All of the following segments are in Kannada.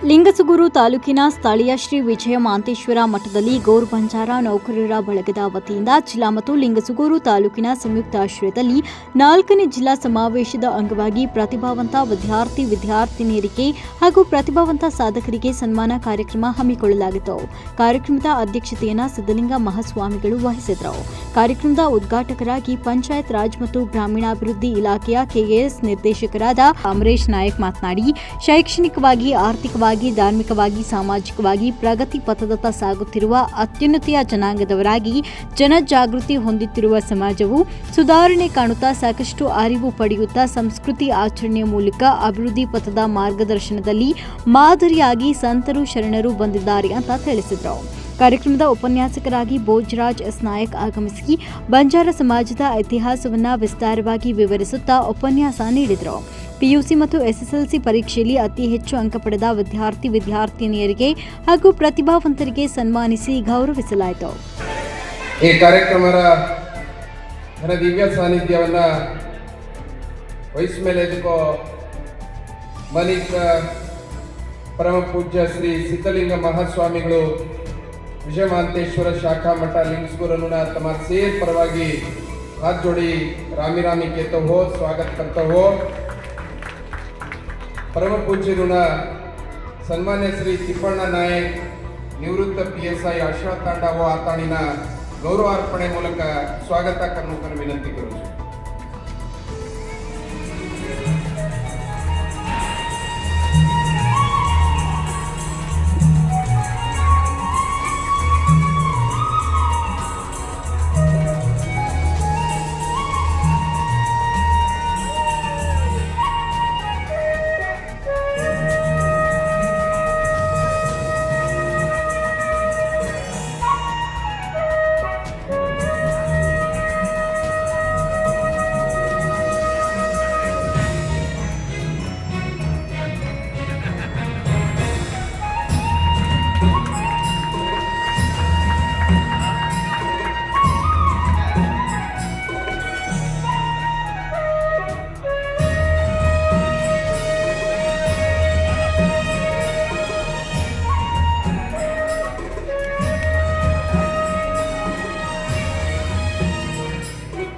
ಲಿಂಗಸುಗೂರು ತಾಲೂಕಿನ ಸ್ಥಳೀಯ ಶ್ರೀ ವಿಜಯ ಮಾಂತೇಶ್ವರ ಮಠದಲ್ಲಿ ಗೌರ್ ಬಂಜಾರ ನೌಕರರ ಬಳಗದ ವತಿಯಿಂದ ಜಿಲ್ಲಾ ಮತ್ತು ಲಿಂಗಸುಗೂರು ತಾಲೂಕಿನ ಸಂಯುಕ್ತ ಆಶ್ರಯದಲ್ಲಿ 4ನೇ ಜಿಲ್ಲಾ ಸಮಾವೇಶದ ಅಂಗವಾಗಿ ಪ್ರತಿಭಾವಂತ ವಿದ್ಯಾರ್ಥಿನಿಯರಿಗೆ ಹಾಗೂ ಪ್ರತಿಭಾವಂತ ಸಾಧಕರಿಗೆ ಸನ್ಮಾನ ಕಾರ್ಯಕ್ರಮ ಹಮ್ಮಿಕೊಳ್ಳಲಾಗಿತ್ತು. ಕಾರ್ಯಕ್ರಮದ ಅಧ್ಯಕ್ಷತೆಯನ್ನು ಸಿದ್ದಲಿಂಗ ಮಹಾಸ್ವಾಮಿಗಳು ವಹಿಸಿದರು. ಕಾರ್ಯಕ್ರಮದ ಉದ್ಘಾಟಕರಾಗಿ ಪಂಚಾಯತ್ ರಾಜ್ ಮತ್ತು ಗ್ರಾಮೀಣಾಭಿವೃದ್ಧಿ ಇಲಾಖೆಯ ಕೆಎಎಸ್ ನಿರ್ದೇಶಕರಾದ ಅಮರೇಶ್ ನಾಯಕ್ ಮಾತನಾಡಿ, ಶೈಕ್ಷಣಿಕವಾಗಿ, ಆರ್ಥಿಕವಾಗಿ, ಧಾರ್ಮಿಕವಾಗಿ, ಸಾಮಾಜಿಕವಾಗಿ ಪ್ರಗತಿ ಪಥದತ್ತ ಸಾಗುತ್ತಿರುವ ಅತ್ಯುನ್ನತಿಯ ಜನಾಂಗದವರಾಗಿ ಜನಜಾಗೃತಿ ಹೊಂದುತ್ತಿರುವ ಸಮಾಜವು ಸುಧಾರಣೆ ಕಾಣುತ್ತಾ ಸಾಕಷ್ಟು ಅರಿವು ಪಡೆಯುತ್ತಾ ಸಂಸ್ಕೃತಿ ಆಚರಣೆಯ ಮೂಲಕ ಅಭಿವೃದ್ಧಿ ಪಥದ ಮಾರ್ಗದರ್ಶನದಲ್ಲಿ ಮಾದರಿಯಾಗಿ ಸಂತರು ಶರಣರು ಬಂದಿದ್ದಾರೆ ಅಂತ ತಿಳಿಸಿದರು. ಕಾರ್ಯಕ್ರಮದ ಉಪನ್ಯಾಸಕರಾಗಿ ಭೋಜರಾಜ್ ಎಸ್ ನಾಯಕ್ ಆಗಮಿಸಿ ಬಂಜಾರ ಸಮಾಜದ ಇತಿಹಾಸವನ್ನು ವಿಸ್ತಾರವಾಗಿ ವಿವರಿಸುತ್ತಾ ಉಪನ್ಯಾಸ ನೀಡಿದರು. ಪಿಯುಸಿ ಮತ್ತು ಎಸ್ಎಸ್ಎಲ್ಸಿ ಪರೀಕ್ಷೆಯಲ್ಲಿ ಅತಿ ಹೆಚ್ಚು ಅಂಕ ಪಡೆದ ವಿದ್ಯಾರ್ಥಿನಿಯರಿಗೆ ಹಾಗೂ ಪ್ರತಿಭಾವಂತರಿಗೆ ಸನ್ಮಾನಿಸಿ ಗೌರವಿಸಲಾಯಿತು. ಈ ಕಾರ್ಯಕ್ರಮದ ದಿವ್ಯ ಸಾನ್ನಿಧ್ಯವನ್ನ ವಹಿಸ ಮೇಲೆ ಮಲಿಕ ಪರಮ ಪೂಜ್ಯ ಶ್ರೀ ಸಿದ್ದಲಿಂಗ ಮಹಾಸ್ವಾಮಿಗಳು ವಿಜಯ ಮಾಂತೇಶ್ವರ ಶಾಖಾ ಮಠ लिंगसुगूरनुना तमाम सेर परवागी हाथ जोड़ी रामी रामी कहते हो, स्वागत करते हो. परम पूज्य सन्मान्य श्री तिप्पण्ण नायक निवृत्त PSI अश्वत्थांड वो आताणिना गौरवार्पणे मूलक स्वागत करने विनंती करू.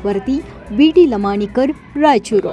ವರದಿ ಬಿಡಿ ಲಮಾಣಿಕರ್, ರಾಯಚೂರು.